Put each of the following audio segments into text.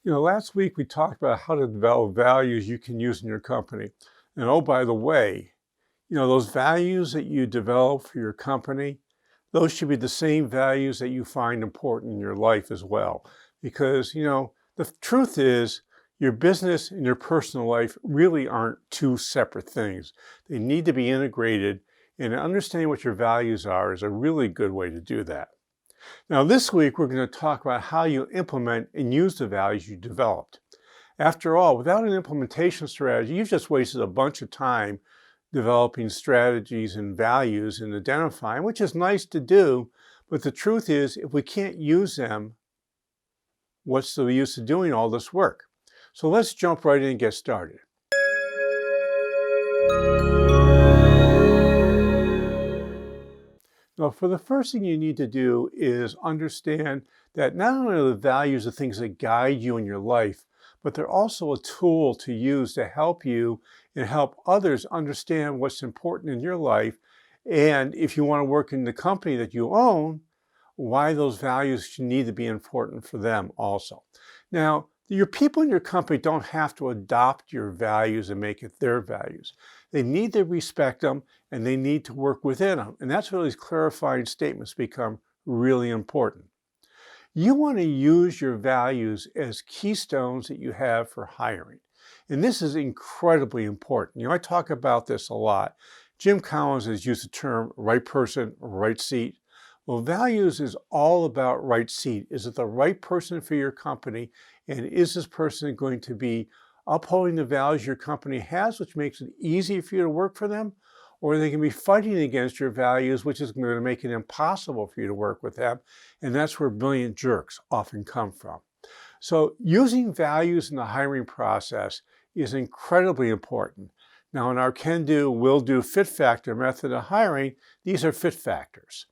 Last week we talked about how to develop values you can use in your company. And oh, by the way, those values that you develop for your company, those should be the same values that you find important in your life as well. Because, the truth is your business and your personal life really aren't two separate things. They need to be integrated, and understanding what your values are is a really good way to do that. Now, this week, we're going to talk about how you implement and use the values you developed. After all, without an implementation strategy, you've just wasted a bunch of time developing strategies and values and identifying, which is nice to do. But the truth is, if we can't use them, what's the use of doing all this work? So let's jump right in and get started. Now, for the first thing you need to do is understand that not only are the values the things that guide you in your life, but they're also a tool to use to help you and help others understand what's important in your life. And if you want to work in the company that you own, why those values need to be important for them also. Now, your people in your company don't have to adopt your values and make it their values. They need to respect them and they need to work within them. And that's where these clarifying statements become really important. You want to use your values as keystones that you have for hiring. And this is incredibly important. I talk about this a lot. Jim Collins has used the term right person, right seat. Well, values is all about right seat. Is it the right person for your company? And is this person going to be upholding the values your company has, which makes it easy for you to work for them? Or they can be fighting against your values, which is going to make it impossible for you to work with them. And that's where brilliant jerks often come from. So using values in the hiring process is incredibly important. Now, in our can-do, will-do, fit factor method of hiring, these are fit factors.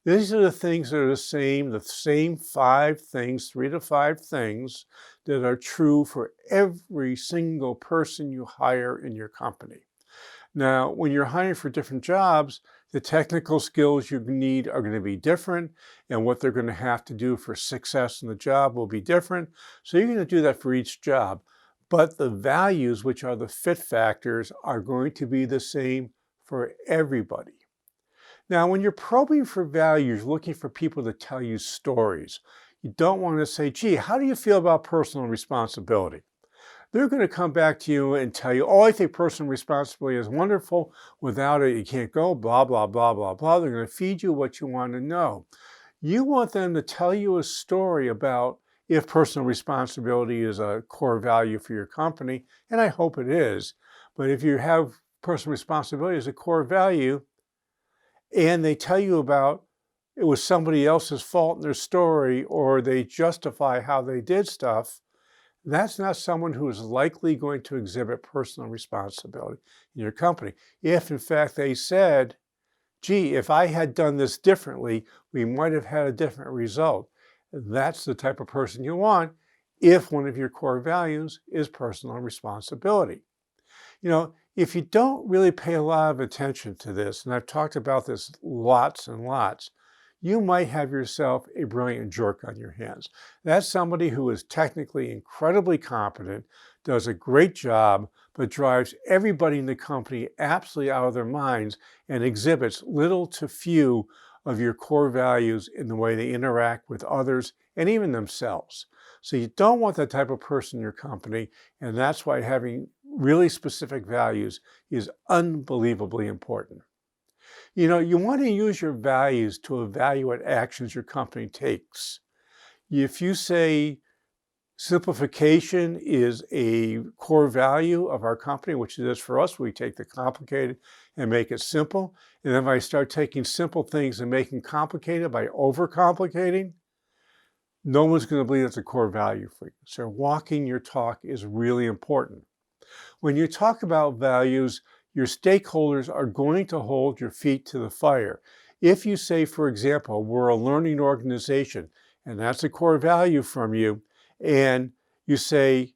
These are the things that are the same 5 things, 3 to 5 things that are true for every single person you hire in your company. Now, when you're hiring for different jobs, the technical skills you need are going to be different, and what they're going to have to do for success in the job will be different. So you're going to do that for each job. But the values, which are the fit factors, are going to be the same for everybody. Now, when you're probing for values, looking for people to tell you stories, you don't want to say, gee, how do you feel about personal responsibility? They're going to come back to you and tell you, oh, I think personal responsibility is wonderful. Without it, you can't go, blah, blah, blah, blah, blah. They're going to feed you what you want to know. You want them to tell you a story about if personal responsibility is a core value for your company, and I hope it is. But if you have personal responsibility as a core value, and they tell you about it was somebody else's fault in their story, or they justify how they did stuff, that's not someone who is likely going to exhibit personal responsibility in your company. If, in fact, they said, gee, if I had done this differently, we might have had a different result. That's the type of person you want if one of your core values is personal responsibility. If you don't really pay a lot of attention to this, and I've talked about this lots and lots, you might have yourself a brilliant jerk on your hands. That's somebody who is technically incredibly competent, does a great job, but drives everybody in the company absolutely out of their minds and exhibits little to few of your core values in the way they interact with others and even themselves. So you don't want that type of person in your company, and that's why having really specific values is unbelievably important. You want to use your values to evaluate actions your company takes. If you say simplification is a core value of our company, which it is for us, we take the complicated and make it simple. And then if I start taking simple things and making complicated by overcomplicating, no one's going to believe it's a core value for you. So walking your talk is really important. When you talk about values, your stakeholders are going to hold your feet to the fire. If you say, for example, we're a learning organization, and that's a core value from you, and you say,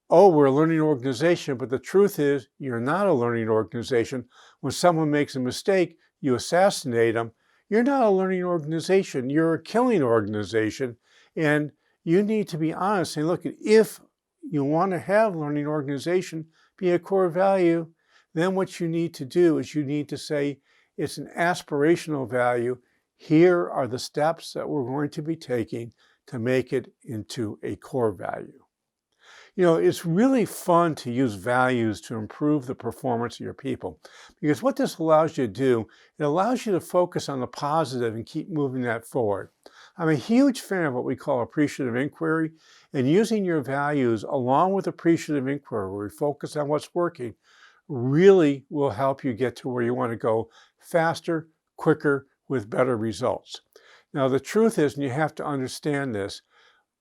oh, we're a learning organization, but the truth is you're not a learning organization. When someone makes a mistake, you assassinate them. You're not a learning organization. You're a killing organization. And you need to be honest and look, if you want to have learning organization be a core value, then what you need to do is you need to say it's an aspirational value. Here are the steps that we're going to be taking to make it into a core value. It's really fun to use values to improve the performance of your people, because what this allows you to do, it allows you to focus on the positive and keep moving that forward. I'm a huge fan of what we call appreciative inquiry, and using your values along with appreciative inquiry, where we focus on what's working, really will help you get to where you want to go faster, quicker, with better results. Now, the truth is, and you have to understand this,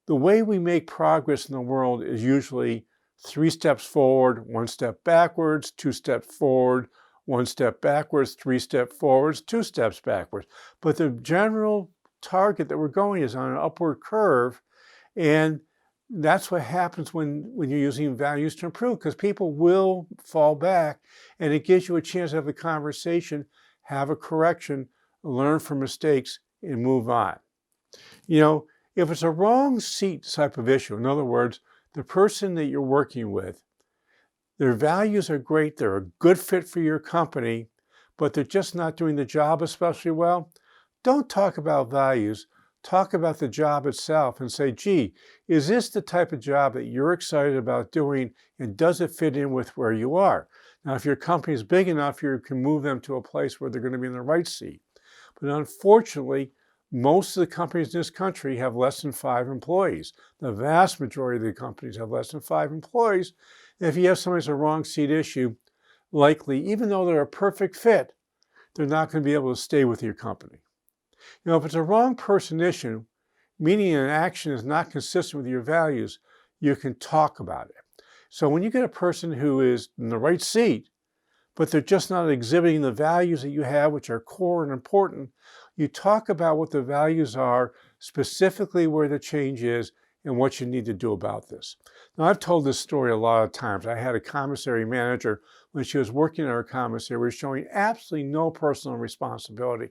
the way we make progress in the world is usually 3 steps forward, 1 step backwards, 2 steps forward, 1 step backwards, 3 steps forwards, 2 steps backwards. But the general target that we're going is on an upward curve, and that's what happens when you're using values to improve, because people will fall back, and it gives you a chance to have a conversation, have a correction, learn from mistakes, and move on. If it's a wrong seat type of issue, in other words, the person that you're working with, their values are great, they're a good fit for your company, but they're just not doing the job especially well, don't talk about values. Talk about the job itself and say, gee, is this the type of job that you're excited about doing, and does it fit in with where you are? Now, if your company is big enough, you can move them to a place where they're going to be in the right seat. But unfortunately, most of the companies in this country have less than 5 employees. The vast majority of the companies have less than 5 employees. And if you have somebody who's a wrong seat issue, likely, even though they're a perfect fit, they're not going to be able to stay with your company. If it's a wrong person issue, meaning an action is not consistent with your values, you can talk about it. So when you get a person who is in the right seat, but they're just not exhibiting the values that you have, which are core and important, you talk about what the values are, specifically where the change is, and what you need to do about this. Now, I've told this story a lot of times. I had a commissary manager, when she was working at our commissary, was showing absolutely no personal responsibility.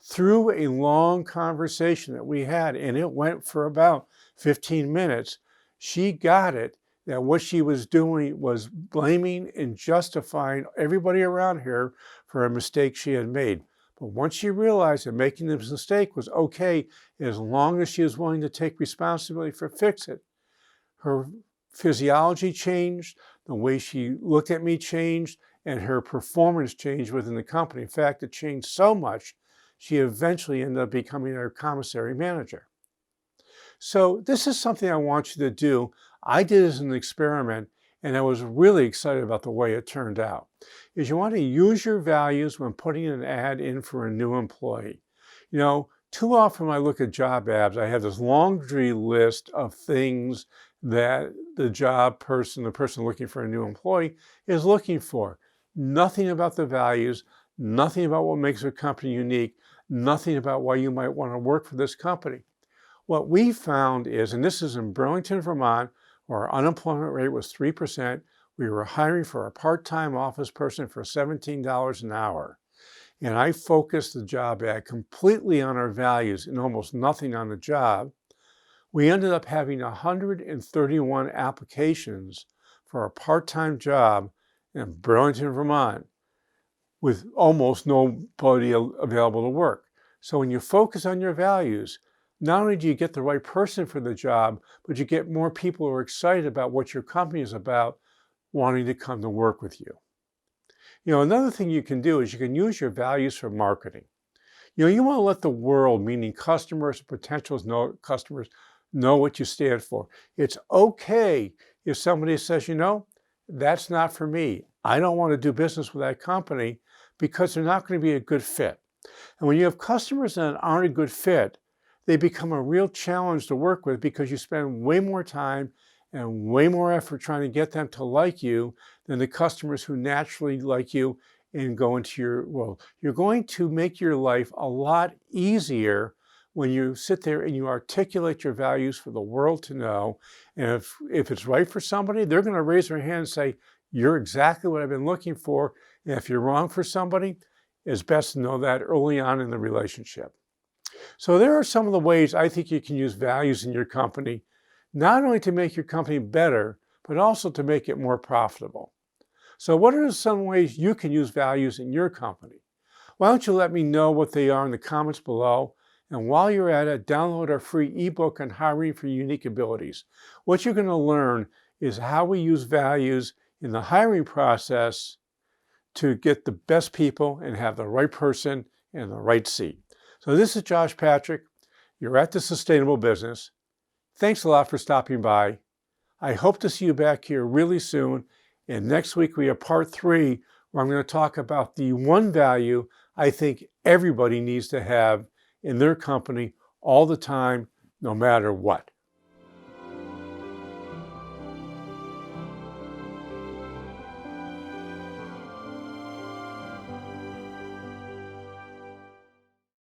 Through a long conversation that we had, and it went for about 15 minutes, she got it that what she was doing was blaming and justifying everybody around her for a mistake she had made. But once she realized that making this mistake was okay, as long as she was willing to take responsibility for fix it, her physiology changed, the way she looked at me changed, and her performance changed within the company. In fact, it changed so much, she eventually ended up becoming our commissary manager. So this is something I want you to do. I did as an experiment, and I was really excited about the way it turned out. Is you want to use your values when putting an ad in for a new employee. Too often when I look at job ads, I have this laundry list of things that the person looking for a new employee is looking for. Nothing about the values, nothing about what makes a company unique, nothing about why you might want to work for this company. What we found is, and this is in Burlington, Vermont, where our unemployment rate was 3%, we were hiring for a part-time office person for $17 an hour. And I focused the job ad completely on our values and almost nothing on the job. We ended up having 131 applications for a part-time job in Burlington, Vermont, with almost nobody available to work. So when you focus on your values, not only do you get the right person for the job, but you get more people who are excited about what your company is about, wanting to come to work with you. Another thing you can do is you can use your values for marketing. You want to let the world, meaning customers, potential customers, know what you stand for. It's okay if somebody says, that's not for me. I don't want to do business with that company, because they're not going to be a good fit. And when you have customers that aren't a good fit, they become a real challenge to work with, because you spend way more time and way more effort trying to get them to like you than the customers who naturally like you and go into your world. You're going to make your life a lot easier when you sit there and you articulate your values for the world to know. And if it's right for somebody, they're going to raise their hand and say, you're exactly what I've been looking for. And if you're wrong for somebody, it's best to know that early on in the relationship. So there are some of the ways I think you can use values in your company, not only to make your company better, but also to make it more profitable. So what are some ways you can use values in your company? Why don't you let me know what they are in the comments below? And while you're at it, download our free ebook on hiring for unique abilities. What you're going to learn is how we use values in the hiring process to get the best people and have the right person in the right seat. So this is Josh Patrick. You're at The Sustainable Business. Thanks a lot for stopping by. I hope to see you back here really soon. And next week we have part 3, where I'm going to talk about the one value I think everybody needs to have in their company all the time, no matter what.